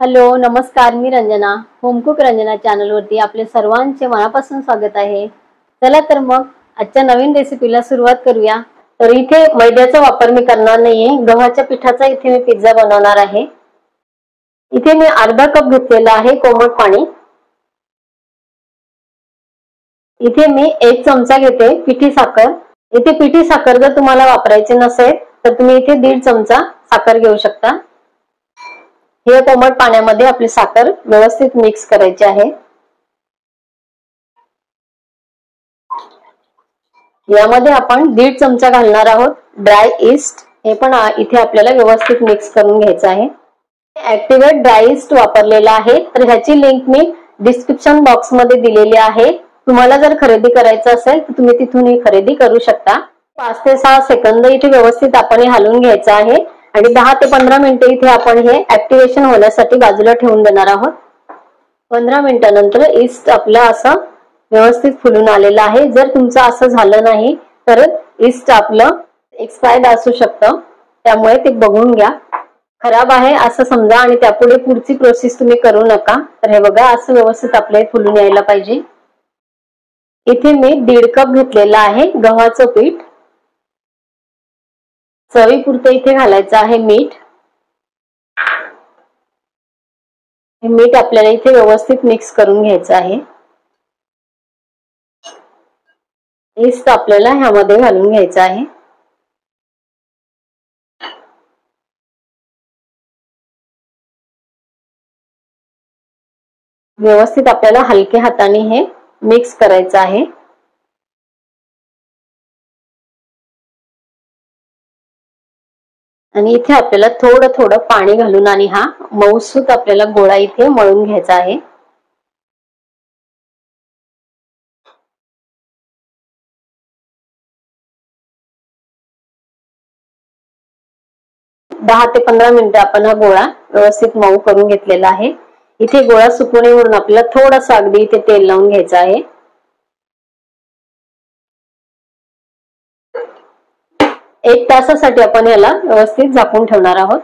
Hello नमस्कार, मी Ranjana होमकुक Ranjana channel वरती आपले सर्वांचे मनापासून स्वागत आहे। चला तर मग आजच्या नवीन रेसिपीला सुरुवात करूया। तर इथे मैद्याचा वापर मी करणार नाहीये, गव्हाच्या पिठाचा इथे मी पिझ्झा बनवणार आहे। इथे मी अर्धा कप घेतलेला आहे कोमट पाणी। इथे मी 1 चमचा घेते पिठी साखर। इथे पिठी साखर जर तुम्हाला वापरायची नसेल तर तुम्ही इथे 1.5 चमचा साखर घेऊ शकता। हे कोमट पाण्यामध्ये आपली साखर व्यवस्थित मिक्स करायची आहे। यामध्ये आपण 1.5 चमचा घालणार आहोत ड्राय ईस्ट। हे पण इथे आपल्याला व्यवस्थित मिक्स करून घ्यायचं आहे। ऍक्टिव्हेट ड्राय ईस्ट वापरलेला आहे, तर ह्याची लिंक मी डिस्क्रिप्शन बॉक्स मध्ये दिलेली आहे। तुम्हाला जर खरेदी करायचं असेल तर तुम्ही तिथून ही खरेदी करू शकता। 5 ते 6 सेकंद इथे व्यवस्थित आपण हलवून घ्यायचं आहे आणि 10 ते 15 मिनिटे इथे आपण हे ऍक्टिव्हेशन होण्यासाठी बाजूला ठेवून देणार आहोत। 15 मिनिटांनंतर ईस्ट आपला असं व्यवस्थित फुलून आलेला आहे। जर तुमचं असं झालं नाही तर ईस्ट आपलं एक्सपायर्ड असू शकतं, त्यामुळे ते बघून घ्या। खराब आहे असं समजा आणि त्यापुढे पुढची प्रोसेस तुम्ही करू नका। तर हे बघा असं व्यवस्थित आपले फुलून यायला पाहिजे। इथे मी 1.5 कप घेतलेला आहे गव्हाचं पीठ। चवीपुरतं इथे घालायचं आहे मीठ। हे मीठ आपल्याला इथे व्यवस्थित मिक्स करून घ्यायचं आहे। ईस्ट आपल्याला ह्यामध्ये घालून घ्यायचं आहे। व्यवस्थित आपल्याला हलक्या हाताने हे मिक्स करायचं आहे। आणि इथे आपल्याला थोडं थोडं पाणी घालून आणि हा मऊसूत आपल्याला गोळा इथे मळून घ्यायचा आहे। दहा ते 15 मिनिटं आपण हा गोळा व्यवस्थित मऊ करून घेतलेला आहे। इथे गोळा सुकू नये म्हणून आपल्याला थोडंसं अगदी इथे तेल लावून घ्यायचं आहे। 1 तासासाठी आपण याला व्यवस्थित झाकून ठेवणार आहोत।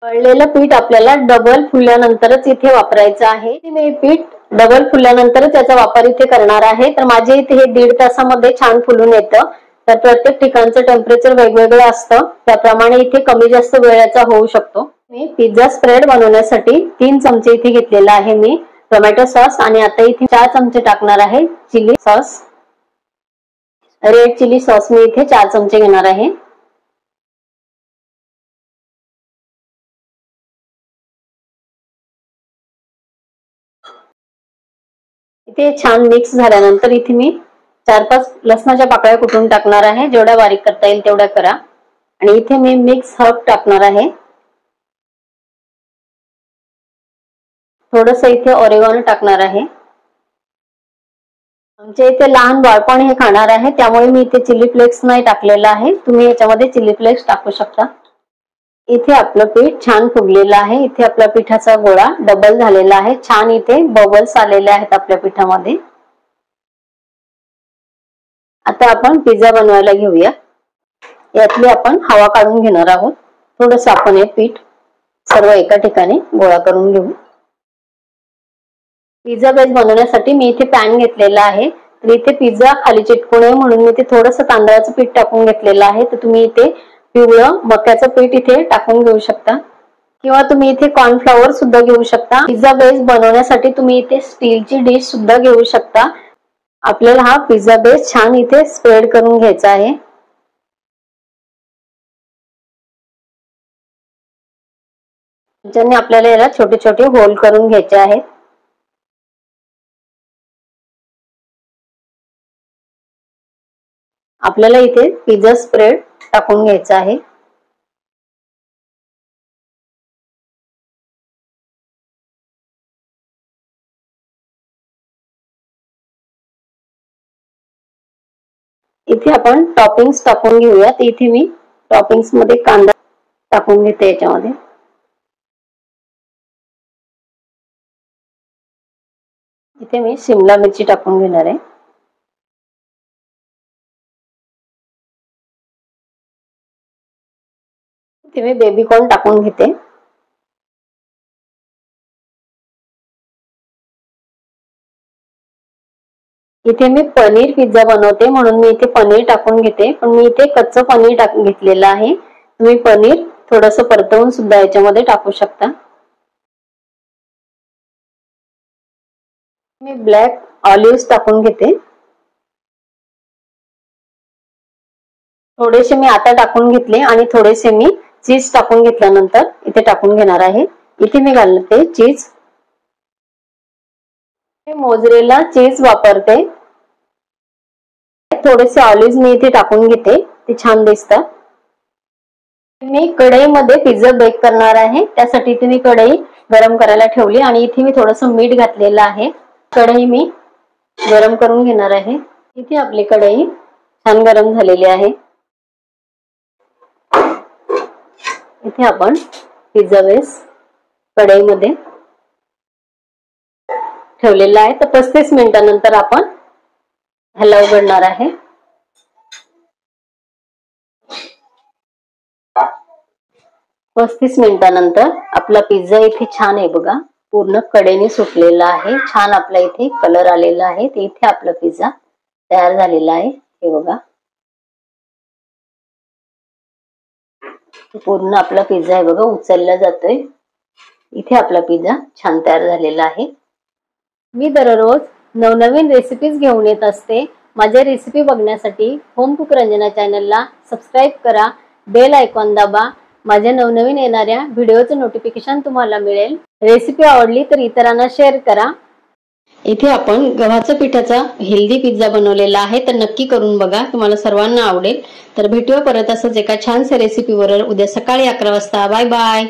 मळलेलं पीठ आपल्याला डबल फुलल्यानंतरच इथे वापरायचं आहे। मी पीठ डबल फुलल्यानंतरच याचा वापर इथे करणार आहे। तर माझे इथे हे 1.5 तासामध्ये छान फुलून येतं। तर प्रत्येक ठिकाणचं टेम्परेचर वेगवेगळं असतं, त्याप्रमाणे इथे कमी जास्त वेळेचा होऊ शकतो। मी पिझ्झा स्प्रेड बनवण्यासाठी 3 चमचे इथे घेतलेला आहे मी टोमॅटो सॉस आणि आता इथे 4 चमचे टाकणार आहे chilli sauce. Red chilli sauce मी इथे 4 चमचे घेणार आहे। इथे छान मिक्स झाल्यानंतर इथे मी 4-5 लसणाच्या पाकळ्या कुटून टाकणार आहे। जेवढ्या बारीक करता येईल तेवढ्या करा। आणि इथे मी मिक्स हर्ब टाकणार आहे। थोडंसं इथे ऑरेगॅनो टाकणार आहे। आमच्या इथे लहान बाळपण हे खाणार आहे, त्यामुळे मी इथे चिली फ्लेक्स नाही टाकलेला आहे। तुम्ही याच्यामध्ये चिली फ्लेक्स टाकू शकता। इथे आपलं पीठ छान फुगलेलं आहे। इथे आपला पिठाचा गोळा डबल झालेला आहे। छान इथे बबल्स आलेले आहेत आपल्या पिठामध्ये। आता आपण पिझ्झा बनवायला घेऊया। यातली आपण हवा काढून घेणार आहोत। थोडंसं आपण हे पीठ सर्व एका ठिकाणी गोळा करून घेऊ। पिझ्झा बेस बनवण्यासाठी मी इथे पॅन घेतलेला आहे। तर इथे पिझ्झा खाली चिटकू नये म्हणून मी इथे थोडंसं तांदळाचं पीठ टाकून घेतलेलं आहे। तर तुम्ही इथे पिवळं मक्याचं पीठ इथे टाकून घेऊ शकता, किंवा तुम्ही इथे कॉर्नफ्लॉवर सुद्धा घेऊ शकता। पिझ्झा बेस बनवण्यासाठी तुम्ही इथे स्टीलची डिश सुद्धा घेऊ शकता। आपल्याला हा पिझ्झा बेस छान इथे स्प्रेड करून घ्यायचा आहे। ज्याने आपल्याला याला छोटे छोटे होल करून घ्यायचे आहेत। आपल्याला इथे पिझ्झा स्प्रेड टाकून घ्यायचा आहे। इथे आपण टॉपिंग्स टाकून घेऊयात। इथे मी टॉपिंग्स मध्ये कांदा टाकून घेते याच्यामध्ये। इथे मी शिमला मिरची टाकून घेणार आहे। इथे मी बेबी कॉर्न टाकून घेते। इथे मी पनीर पिझ्झा बनवते म्हणून मी इथे पनीर टाकून घेते, पण मी इथे कच्चं पनीर टाकून घेतलेलं आहे. तुम्ही पनीर थोडंसं परतवून सुद्धा याच्यामध्ये टाकू शकता. मी ब्लॅक ऑलिव्ह टाकून घेते. थोडेसे मी आता टाकून घेतले आणि थोडेसे मी चीज टाकून घेतल्यानंतर इथे टाकून घेणार आहे. इथे मी घालते चीज. मोझरेला चीज वापरते. थोडेसे ऑलिव्ह मी इथे टाकून घेते, ते छान दिसतात. मी कढईमध्ये पिझ्झा बेक करणार आहे, त्यासाठी इथे मी कढई गरम करायला ठेवली आणि इथे मी थोडंसं मीठ घातलेलं आहे. कढई मी गरम करून घेणार आहे. इथे आपली कढई छान गरम झालेली आहे. इथे आपण पिझ्झा बेस कढईमध्ये ठेवलेला आहे. तर 35 मिनिटांनंतर आपण ह्याला उघडणार आहे. 35 मिनिटांनंतर आपला पिझ्झा इथे छान आहे बघा, पूर्ण कडेने सुटलेला आहे. छान आपला इथे कलर आलेला आहे. ते इथे आपला पिझ्झा तयार झालेला आहे. हे बघा, पूर्ण आपला पिझ्झा आहे बघा, उचलला जातोय. इथे आपला पिझ्झा छान तयार झालेला आहे. मी दररोज नवनवीन रेसिपीज घेऊन येत असते. माझ्या रेसिपी बघण्यासाठी होम कुक रंजना चॅनलला सबस्क्राईब करा, बेल आयकॉन दाबा. माझ्या नवनवीन येणाऱ्या व्हिडिओचं नोटिफिकेशन तुम्हाला मिळेल. रेसिपी आवडली तर इतरांना शेअर करा. इथे आपण गव्हाच्या पिठाचा हेल्दी पिझ्झा बनवलेला आहे, तर नक्की करून बघा, तुम्हाला सर्वांना आवडेल. तर भेटूया परत असंच एका छानशा रेसिपीवर उद्या सकाळी 11 वाजता. Bye bye.